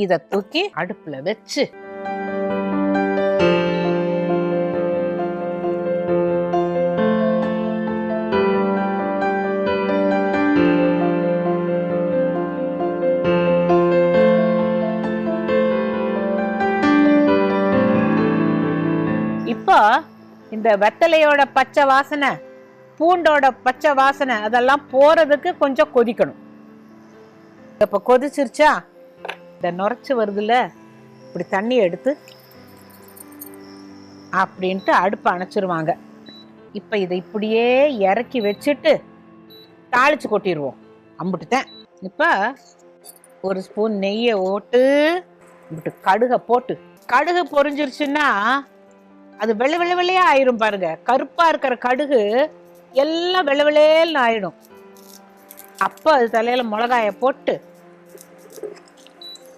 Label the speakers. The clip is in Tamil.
Speaker 1: இத தூக்கி அடுப்புல வச்சு இப்போ இந்த வெத்தலையோட பச்சை வாசனை, பூண்டோட பச்சை வாசனை அதெல்லாம் போறதுக்கு கொஞ்சம் கொதிக்கணும். இப்ப கொதிச்சிருச்சா, இந்த நுரைச்சு வருதுல, இப்படி தண்ணி எடுத்து அப்படின்ட்டு அடுப்பை அணைச்சிருவாங்க. இப்ப இதை இப்படியே இறக்கி வச்சுட்டு தாளிச்சு கொட்டிடுவோம். அம்புட்டுதான். இப்ப ஒரு ஸ்பூன் நெய்யை ஓட்டு கடுகை போட்டு, கடுகு பொரிஞ்சிருச்சுன்னா அது வெள்ளை வெள்ளை வெள்ளையா ஆயிரும் பாருங்க. கருப்பா இருக்கிற கடுகு எல்லாம் வெள்ளை வெள்ளையல்னு ஆயிடும். அப்ப அது தலையில மிளகாய போட்டு